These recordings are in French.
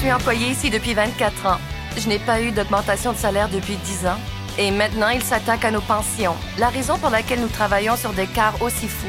suis employée ici depuis 24 ans. Je n'ai pas eu d'augmentation de salaire depuis 10 ans. Et maintenant, ils s'attaquent à nos pensions. La raison pour laquelle nous travaillons sur des quarts aussi fous.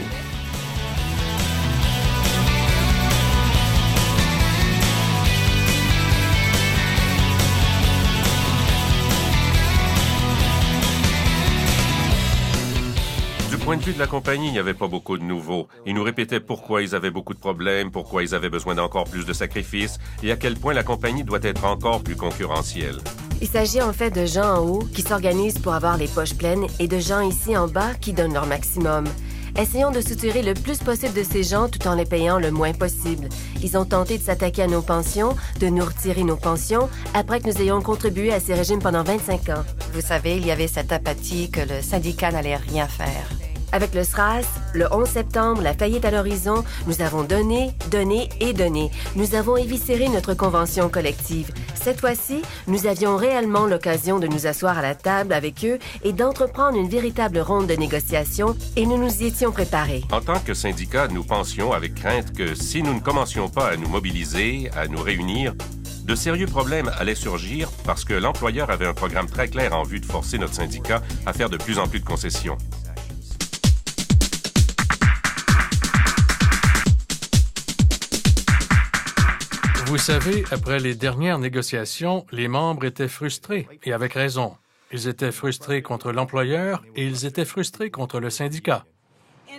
Du point de vue de la compagnie, il n'y avait pas beaucoup de nouveaux. Ils nous répétaient pourquoi ils avaient beaucoup de problèmes, pourquoi ils avaient besoin d'encore plus de sacrifices et à quel point la compagnie doit être encore plus concurrentielle. Il s'agit en fait de gens en haut qui s'organisent pour avoir les poches pleines et de gens ici en bas qui donnent leur maximum. Essayons de soutirer le plus possible de ces gens tout en les payant le moins possible. Ils ont tenté de s'attaquer à nos pensions, de nous retirer nos pensions, après que nous ayons contribué à ces régimes pendant 25 ans. Vous savez, il y avait cette apathie que le syndicat n'allait rien faire. Avec le SRAS, le 11 septembre, la faillite à l'horizon, nous avons donné, donné et donné. Nous avons éviscéré notre convention collective. Cette fois-ci, nous avions réellement l'occasion de nous asseoir à la table avec eux et d'entreprendre une véritable ronde de négociations et nous nous y étions préparés. En tant que syndicat, nous pensions avec crainte que si nous ne commencions pas à nous mobiliser, à nous réunir, de sérieux problèmes allaient surgir parce que l'employeur avait un programme très clair en vue de forcer notre syndicat à faire de plus en plus de concessions. Vous savez, après les dernières négociations, les membres étaient frustrés, et avec raison. Ils étaient frustrés contre l'employeur et ils étaient frustrés contre le syndicat.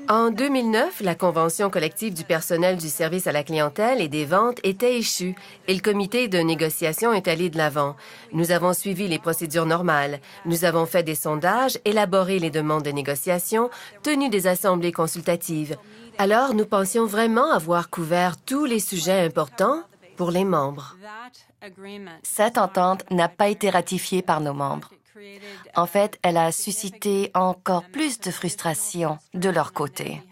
En 2009, la convention collective du personnel du service à la clientèle et des ventes était échue et le comité de négociation est allé de l'avant. Nous avons suivi les procédures normales. Nous avons fait des sondages, élaboré les demandes de négociation, tenu des assemblées consultatives. Alors, nous pensions vraiment avoir couvert tous les sujets importants pour les membres. Cette entente n'a pas été ratifiée par nos membres. En fait, elle a suscité encore plus de frustration de leur côté.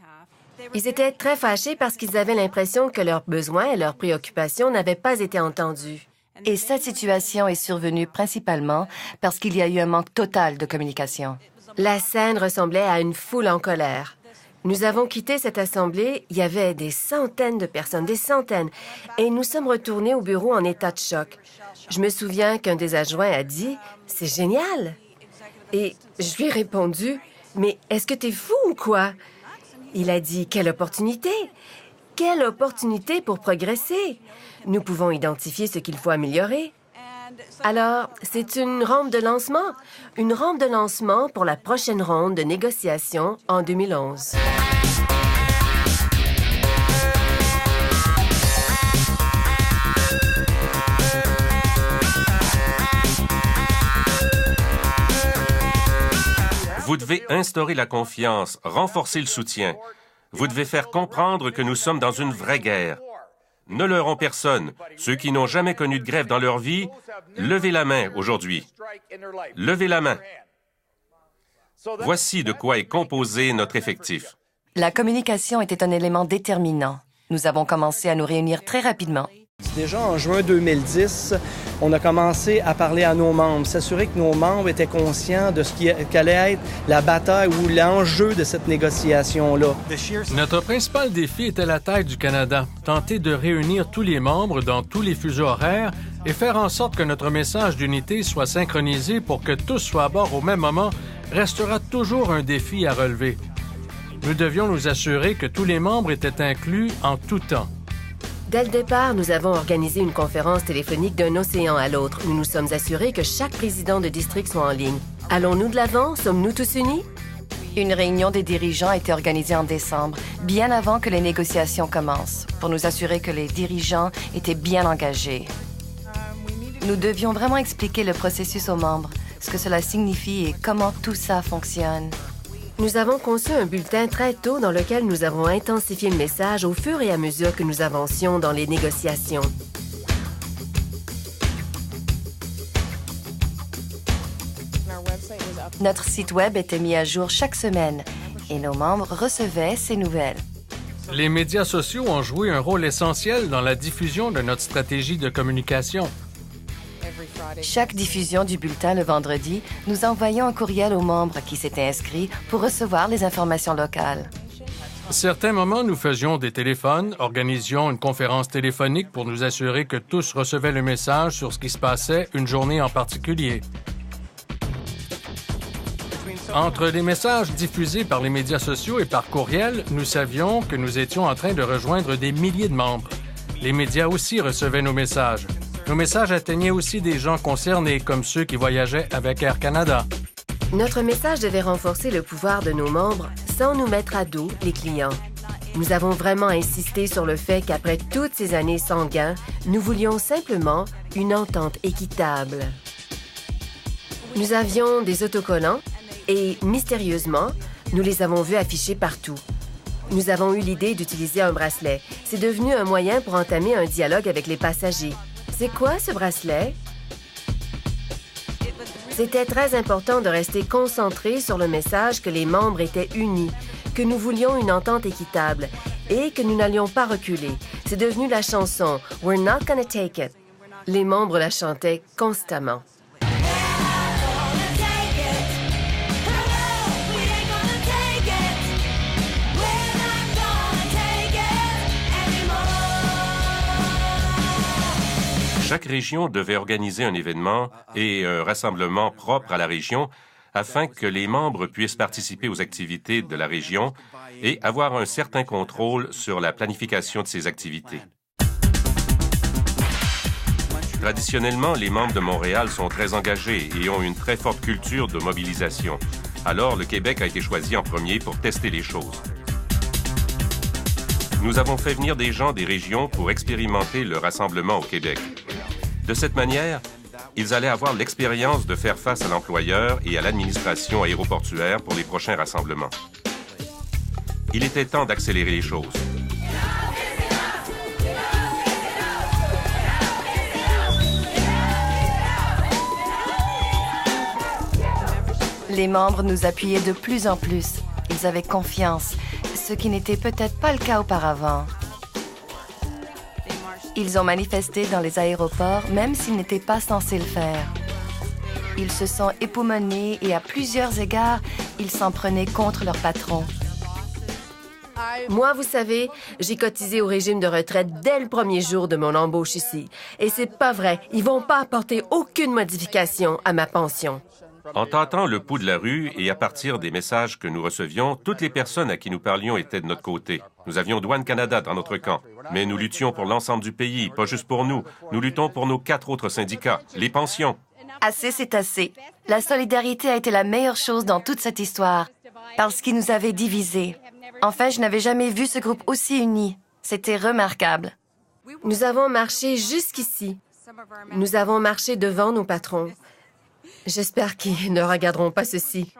Ils étaient très fâchés parce qu'ils avaient l'impression que leurs besoins et leurs préoccupations n'avaient pas été entendus. Et cette situation est survenue principalement parce qu'il y a eu un manque total de communication. La scène ressemblait à une foule en colère. Nous avons quitté cette assemblée, il y avait des centaines de personnes, des centaines, et nous sommes retournés au bureau en état de choc. Je me souviens qu'un des adjoints a dit « C'est génial! » Et je lui ai répondu « Mais est-ce que t'es fou ou quoi? » Il a dit « Quelle opportunité! Quelle opportunité pour progresser! Nous pouvons identifier ce qu'il faut améliorer. » Alors, c'est une rampe de lancement pour la prochaine ronde de négociations en 2011. Vous devez instaurer la confiance, renforcer le soutien. Vous devez faire comprendre que nous sommes dans une vraie guerre. Ne leurrons personne. Ceux qui n'ont jamais connu de grève dans leur vie, levez la main aujourd'hui. Levez la main. Voici de quoi est composé notre effectif. La communication était un élément déterminant. Nous avons commencé à nous réunir très rapidement. Déjà en juin 2010, on a commencé à parler à nos membres, s'assurer que nos membres étaient conscients de ce qu'allait être la bataille ou l'enjeu de cette négociation-là. Notre principal défi était la taille du Canada, tenter de réunir tous les membres dans tous les fuseaux horaires et faire en sorte que notre message d'unité soit synchronisé pour que tous soient à bord au même moment restera toujours un défi à relever. Nous devions nous assurer que tous les membres étaient inclus en tout temps. Dès le départ, nous avons organisé une conférence téléphonique d'un océan à l'autre. Nous nous sommes assurés que chaque président de district soit en ligne. Allons-nous de l'avant? Sommes-nous tous unis? Une réunion des dirigeants a été organisée en décembre, bien avant que les négociations commencent, pour nous assurer que les dirigeants étaient bien engagés. Nous devions vraiment expliquer le processus aux membres, ce que cela signifie et comment tout ça fonctionne. Nous avons conçu un bulletin très tôt dans lequel nous avons intensifié le message au fur et à mesure que nous avancions dans les négociations. Notre site Web était mis à jour chaque semaine et nos membres recevaient ces nouvelles. Les médias sociaux ont joué un rôle essentiel dans la diffusion de notre stratégie de communication. Chaque diffusion du bulletin le vendredi, nous envoyions un courriel aux membres qui s'étaient inscrits pour recevoir les informations locales. Certains moments, nous faisions des téléphones, organisions une conférence téléphonique pour nous assurer que tous recevaient le message sur ce qui se passait une journée en particulier. Entre les messages diffusés par les médias sociaux et par courriel, nous savions que nous étions en train de rejoindre des milliers de membres. Les médias aussi recevaient nos messages. Nos messages atteignaient aussi des gens concernés, comme ceux qui voyageaient avec Air Canada. Notre message devait renforcer le pouvoir de nos membres sans nous mettre à dos les clients. Nous avons vraiment insisté sur le fait qu'après toutes ces années sans gain, nous voulions simplement une entente équitable. Nous avions des autocollants et, mystérieusement, nous les avons vus affichés partout. Nous avons eu l'idée d'utiliser un bracelet. C'est devenu un moyen pour entamer un dialogue avec les passagers. C'est quoi ce bracelet? C'était très important de rester concentré sur le message que les membres étaient unis, que nous voulions une entente équitable et que nous n'allions pas reculer. C'est devenu la chanson « We're not gonna take it ». Les membres la chantaient constamment. Chaque région devait organiser un événement et un rassemblement propre à la région afin que les membres puissent participer aux activités de la région et avoir un certain contrôle sur la planification de ces activités. Traditionnellement, les membres de Montréal sont très engagés et ont une très forte culture de mobilisation. Alors, le Québec a été choisi en premier pour tester les choses. Nous avons fait venir des gens des régions pour expérimenter le rassemblement au Québec. De cette manière, ils allaient avoir l'expérience de faire face à l'employeur et à l'administration aéroportuaire pour les prochains rassemblements. Il était temps d'accélérer les choses. Les membres nous appuyaient de plus en plus. Ils avaient confiance, ce qui n'était peut-être pas le cas auparavant. Ils ont manifesté dans les aéroports, même s'ils n'étaient pas censés le faire. Ils se sont époumonés et à plusieurs égards, ils s'en prenaient contre leur patron. Moi, vous savez, j'ai cotisé au régime de retraite dès le premier jour de mon embauche ici. Et c'est pas vrai, ils vont pas apporter aucune modification à ma pension. En tâtant le pouls de la rue et à partir des messages que nous recevions, toutes les personnes à qui nous parlions étaient de notre côté. Nous avions Douane Canada dans notre camp, mais nous luttions pour l'ensemble du pays, pas juste pour nous. Nous luttons pour nos 4 autres syndicats, les pensions. Assez, c'est assez. La solidarité a été la meilleure chose dans toute cette histoire, parce qu'ils nous avaient divisés. Enfin, je n'avais jamais vu ce groupe aussi uni. C'était remarquable. Nous avons marché jusqu'ici. Nous avons marché devant nos patrons. J'espère qu'ils ne regarderont pas ceci.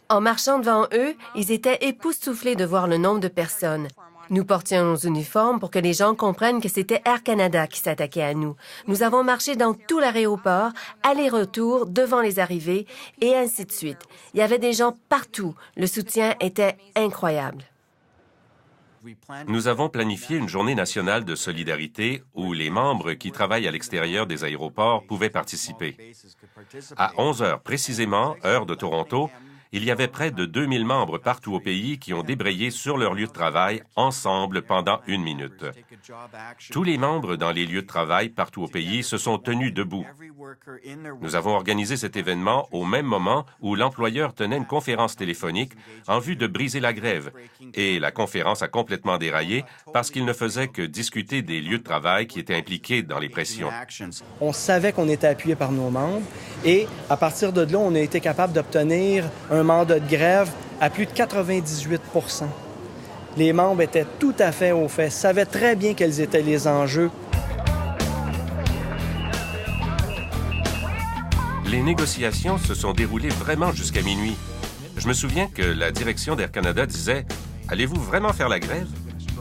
En marchant devant eux, ils étaient époustouflés de voir le nombre de personnes. Nous portions nos uniformes pour que les gens comprennent que c'était Air Canada qui s'attaquait à nous. Nous avons marché dans tout l'aéroport, aller-retour, devant les arrivées, et ainsi de suite. Il y avait des gens partout. Le soutien était incroyable. Nous avons planifié une journée nationale de solidarité où les membres qui travaillent à l'extérieur des aéroports pouvaient participer. À 11 heures précisément, heure de Toronto, il y avait près de 2000 membres partout au pays qui ont débrayé sur leur lieu de travail ensemble pendant 1 minute. Tous les membres dans les lieux de travail partout au pays se sont tenus debout. Nous avons organisé cet événement au même moment où l'employeur tenait une conférence téléphonique en vue de briser la grève. Et la conférence a complètement déraillé parce qu'il ne faisait que discuter des lieux de travail qui étaient impliqués dans les pressions. On savait qu'on était appuyé par nos membres et à partir de là, on a été capable d'obtenir un mandat de grève à plus de 98 %. Les membres étaient tout à fait au fait, savaient très bien quels étaient les enjeux. Les négociations se sont déroulées vraiment jusqu'à minuit. Je me souviens que la direction d'Air Canada disait « Allez-vous vraiment faire la grève? »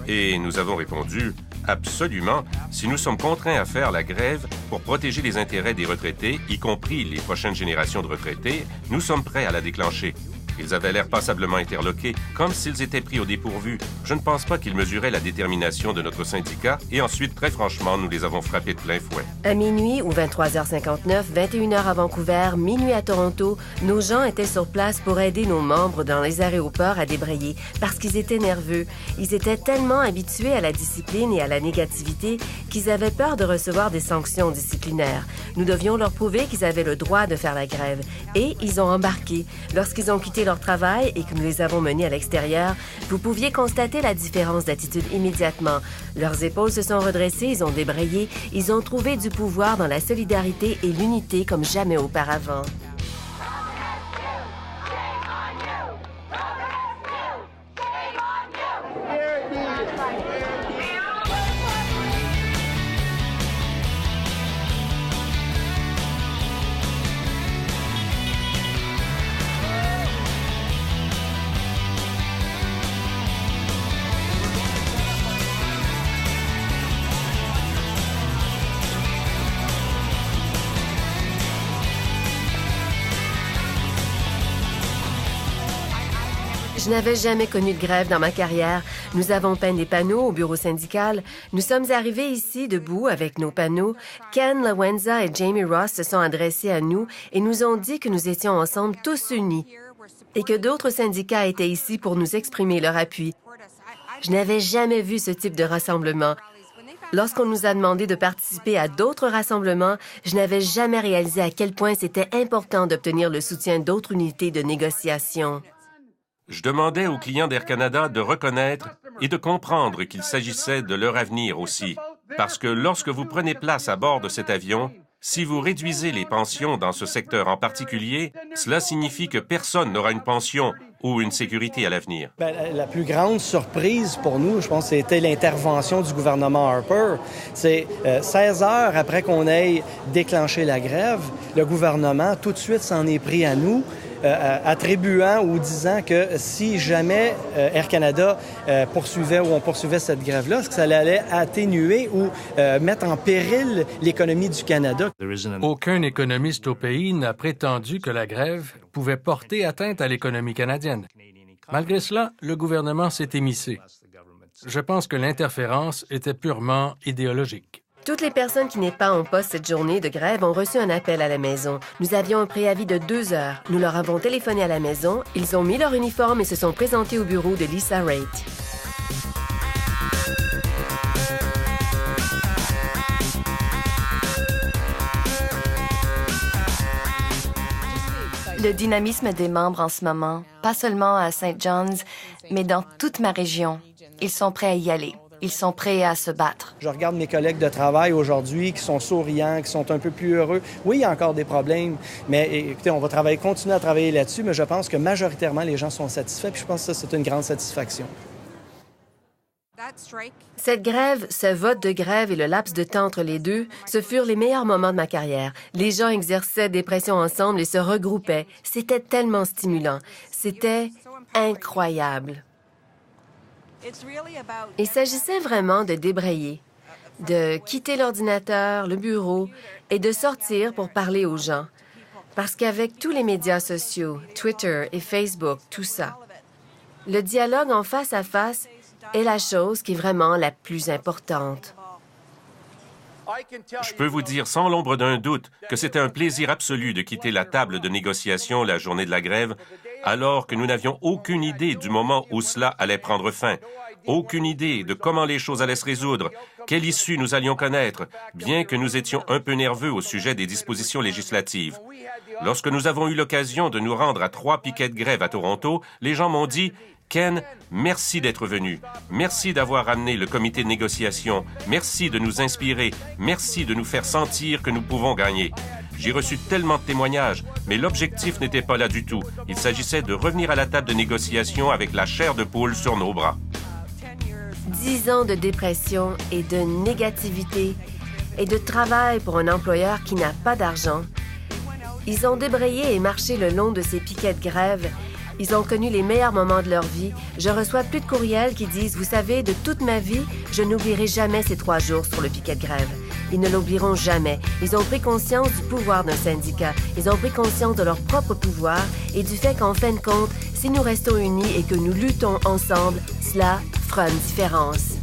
Et nous avons répondu « Absolument. Si nous sommes contraints à faire la grève pour protéger les intérêts des retraités, y compris les prochaines générations de retraités, nous sommes prêts à la déclencher. » Ils avaient l'air passablement interloqués, comme s'ils étaient pris au dépourvu. Je ne pense pas qu'ils mesuraient la détermination de notre syndicat, et ensuite, très franchement, nous les avons frappés de plein fouet. À minuit ou 23h59, 21h à Vancouver, minuit à Toronto, nos gens étaient sur place pour aider nos membres dans les aéroports à débrayer parce qu'ils étaient nerveux. Ils étaient tellement habitués à la discipline et à la négativité qu'ils avaient peur de recevoir des sanctions disciplinaires. Nous devions leur prouver qu'ils avaient le droit de faire la grève. Et ils ont embarqué. Lorsqu'ils ont quitté leur travail et que nous les avons menés à l'extérieur, vous pouviez constater la différence d'attitude immédiatement. Leurs épaules se sont redressées, ils ont débrayé, ils ont trouvé du pouvoir dans la solidarité et l'unité comme jamais auparavant. Je n'avais jamais connu de grève dans ma carrière. Nous avons peint des panneaux au bureau syndical. Nous sommes arrivés ici debout avec nos panneaux. Ken Lawenza et Jamie Ross se sont adressés à nous et nous ont dit que nous étions ensemble tous unis et que d'autres syndicats étaient ici pour nous exprimer leur appui. Je n'avais jamais vu ce type de rassemblement. Lorsqu'on nous a demandé de participer à d'autres rassemblements, je n'avais jamais réalisé à quel point c'était important d'obtenir le soutien d'autres unités de négociation. Je demandais aux clients d'Air Canada de reconnaître et de comprendre qu'il s'agissait de leur avenir aussi. Parce que lorsque vous prenez place à bord de cet avion, si vous réduisez les pensions dans ce secteur en particulier, cela signifie que personne n'aura une pension ou une sécurité à l'avenir. La plus grande surprise pour nous, je pense, c'était l'intervention du gouvernement Harper. C'est 16 heures après qu'on ait déclenché la grève, le gouvernement tout de suite s'en est pris à nous, attribuant ou disant que si jamais Air Canada poursuivait ou on poursuivait cette grève-là, que ça allait atténuer ou mettre en péril l'économie du Canada. Aucun économiste au pays n'a prétendu que la grève pouvait porter atteinte à l'économie canadienne. Malgré cela, le gouvernement s'est émissé. Je pense que l'interférence était purement idéologique. Toutes les personnes qui n'étaient pas en poste cette journée de grève ont reçu un appel à la maison. Nous avions un préavis de 2 heures. Nous leur avons téléphoné à la maison. Ils ont mis leur uniforme et se sont présentés au bureau de Lisa Raitt. Le dynamisme des membres en ce moment, pas seulement à St. John's, mais dans toute ma région, ils sont prêts à y aller. Ils sont prêts à se battre. Je regarde mes collègues de travail aujourd'hui qui sont souriants, qui sont un peu plus heureux. Oui, il y a encore des problèmes, mais écoutez, on va continuer à travailler là-dessus, mais je pense que majoritairement, les gens sont satisfaits, puis je pense que ça, c'est une grande satisfaction. Cette grève, ce vote de grève et le laps de temps entre les deux, ce furent les meilleurs moments de ma carrière. Les gens exerçaient des pressions ensemble et se regroupaient. C'était tellement stimulant. C'était incroyable. Il s'agissait vraiment de débrayer, de quitter l'ordinateur, le bureau et de sortir pour parler aux gens. Parce qu'avec tous les médias sociaux, Twitter et Facebook, tout ça, le dialogue en face à face est la chose qui est vraiment la plus importante. Je peux vous dire sans l'ombre d'un doute que c'était un plaisir absolu de quitter la table de négociation la journée de la grève, alors que nous n'avions aucune idée du moment où cela allait prendre fin, aucune idée de comment les choses allaient se résoudre, quelle issue nous allions connaître, bien que nous étions un peu nerveux au sujet des dispositions législatives. Lorsque nous avons eu l'occasion de nous rendre à 3 piquets de grève à Toronto, les gens m'ont dit « Ken, merci d'être venu. Merci d'avoir amené le comité de négociation. Merci de nous inspirer. Merci de nous faire sentir que nous pouvons gagner. » J'ai reçu tellement de témoignages, mais l'objectif n'était pas là du tout. Il s'agissait de revenir à la table de négociation avec la chair de poule sur nos bras. 10 ans de dépression et de négativité et de travail pour un employeur qui n'a pas d'argent. Ils ont débrayé et marché le long de ces piquets de grève. Ils ont connu les meilleurs moments de leur vie. Je reçois plus de courriels qui disent « Vous savez, de toute ma vie, je n'oublierai jamais ces 3 jours sur le piquet de grève. » Ils ne l'oublieront jamais. Ils ont pris conscience du pouvoir d'un syndicat. Ils ont pris conscience de leur propre pouvoir et du fait qu'en fin de compte, si nous restons unis et que nous luttons ensemble, cela fera une différence.